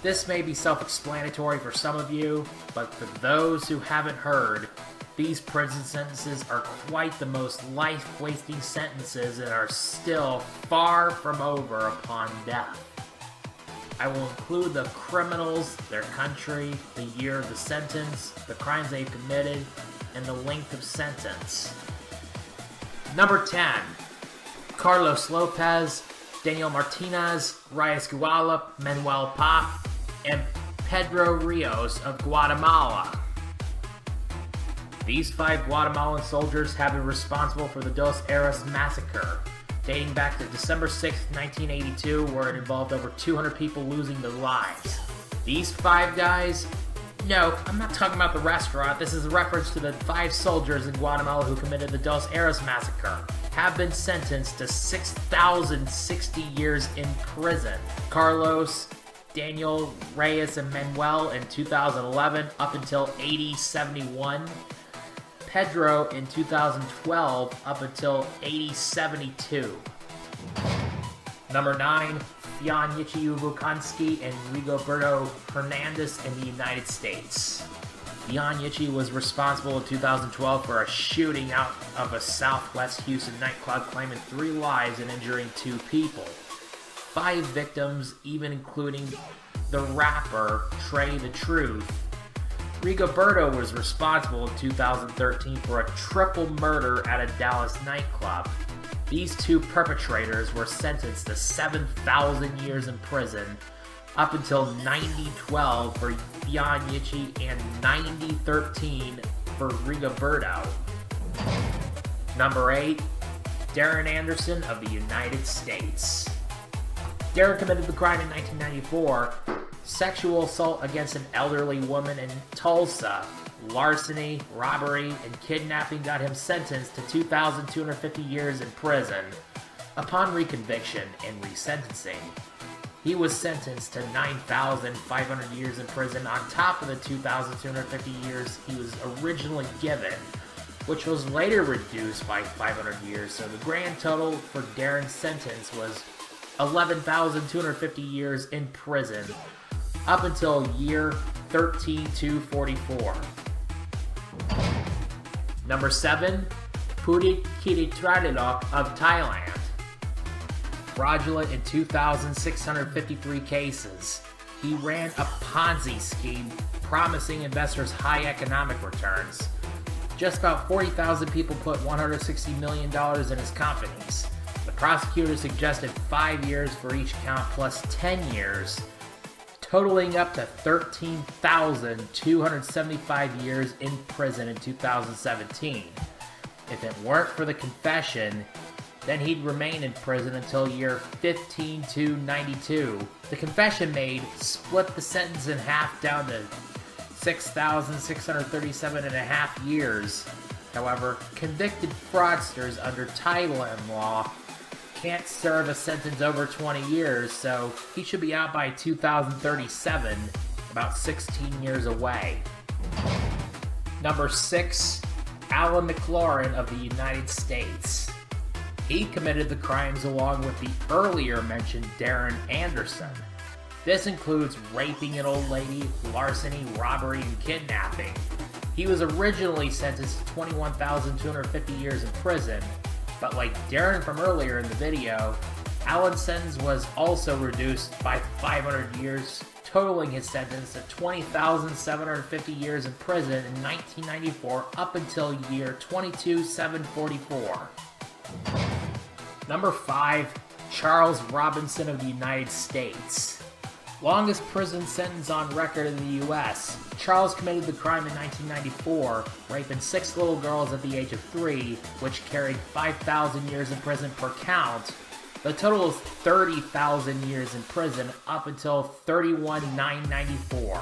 This may be self-explanatory for some of you, but for those who haven't heard, these prison sentences are quite the most life-wasting sentences and are still far from over upon death. I will include the criminals, their country, the year of the sentence, the crimes they've committed, and the length of sentence. Number 10. Carlos Lopez, Daniel Martinez, Reyes Guadalupe, Manuel Pop, and Pedro Rios of Guatemala. These 5 Guatemalan soldiers have been responsible for the Dos Eras massacre, dating back to December 6, 1982, where it involved over 200 people losing their lives. These 5 guys? No, I'm not talking about the restaurant. This is a reference to the 5 soldiers in Guatemala who committed the Dos Eras massacre, have been sentenced to 6,060 years in prison. Carlos, Daniel, Reyes, and Manuel in 2011 up until 8071. Pedro in 2012 up until 8072. Number 9, Jan Yichi Vukansky and Rigoberto Hernandez in the United States. Jan Yichi was responsible in 2012 for a shooting out of a southwest Houston nightclub, claiming 3 lives and injuring 2 people. 5 victims, even including the rapper Trey the Truth. Rigoberto was responsible in 2013 for a triple murder at a Dallas nightclub. These 2 perpetrators were sentenced to 7,000 years in prison, up until 9012 for Jan Yichi and 9013 for Rigoberto. Number 8, Darren Anderson of the United States. Darren committed the crime in 1994, sexual assault against an elderly woman in Tulsa. Larceny, robbery, and kidnapping got him sentenced to 2,250 years in prison. Upon reconviction and resentencing, he was sentenced to 9,500 years in prison on top of the 2,250 years he was originally given, which was later reduced by 500 years, so the grand total for Darren's sentence was 11,250 years in prison, up until year 13244. Number 7, Purusottam Kittiwong of Thailand. Fraudulent in 2,653 cases. He ran a Ponzi scheme promising investors high economic returns. Just about 40,000 people put $160 million in his companies. The prosecutor suggested 5 years for each count plus 10 years, totaling up to 13,275 years in prison in 2017. If it weren't for the confession, then he'd remain in prison until year 15292. The confession made split the sentence in half down to 6,637 and a half years. However, convicted fraudsters under Thailand law can't serve a sentence over 20 years, so he should be out by 2037, about 16 years away. Number 6, Alan Mclaren of the United States. He committed the crimes along with the earlier mentioned Darren Anderson. This includes raping an old lady, larceny, robbery, and kidnapping. He was originally sentenced to 21,250 years in prison, but like Darren from earlier in the video, Alan's sentence was also reduced by 500 years, totaling his sentence to 20,750 years in prison in 1994 up until year 22744. Number 5, Charles Robinson of the United States. Longest prison sentence on record in the U.S. Charles committed the crime in 1994, raping 6 little girls at the age of 3, which carried 5,000 years in prison per count. The total is 30,000 years in prison up until 31,994.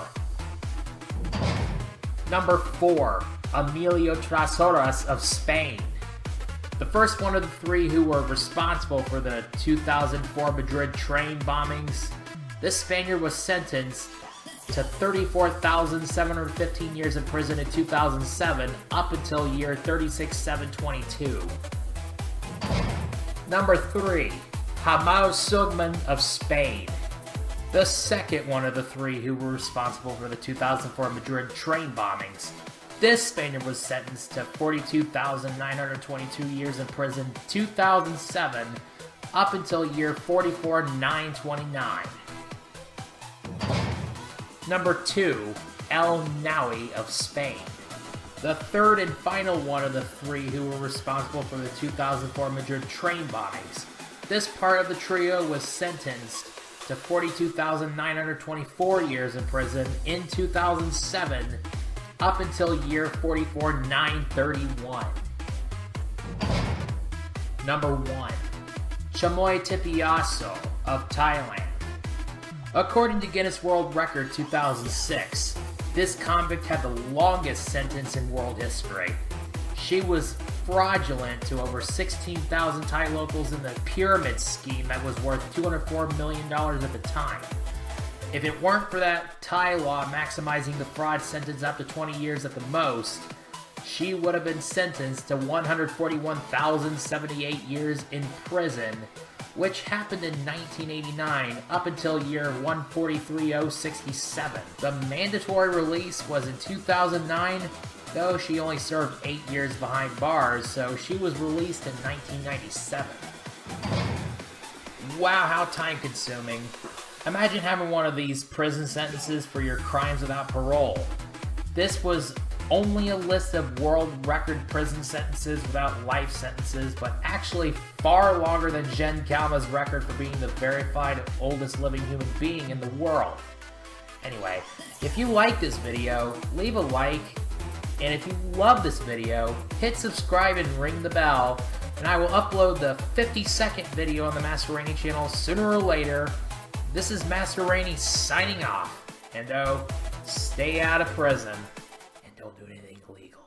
Number 4, Emilio Torres of Spain. The first one of the 3 who were responsible for the 2004 Madrid train bombings. This Spaniard was sentenced to 34,715 years in prison in 2007 up until year 36722. Number 3, Hampus Sigmund of Spain. The second one of the three who were responsible for the 2004 Madrid train bombings. This Spaniard was sentenced to 42,922 years in prison 2007 up until year 44,929. Number 2, El Naui of Spain. The third and final one of the three who were responsible for the 2004 Madrid train bombings. This part of the trio was sentenced to 42,924 years in prison in 2007 up until year 44,931. Number 1. Chamoy Tipiaso of Thailand. According to Guinness World Record 2006, this convict had the longest sentence in world history. She was fraudulent to over 16,000 Thai locals in the pyramid scheme that was worth $204 million at the time. If it weren't for that Thai law maximizing the fraud sentence up to 20 years at the most, she would have been sentenced to 141,078 years in prison, which happened in 1989 up until year 143,067. The mandatory release was in 2009, though she only served 8 years behind bars, so she was released in 1997. Wow, how time-consuming. Imagine having one of these prison sentences for your crimes without parole. This was only a list of world record prison sentences without life sentences, but actually far longer than Jen Kalma's record for being the verified oldest living human being in the world. Anyway, if you like this video, leave a like, and if you love this video, hit subscribe and ring the bell, and I will upload the 50-second video on the Master Rainey channel sooner or later. This is Master Rainey signing off, and stay out of prison, and don't do anything illegal.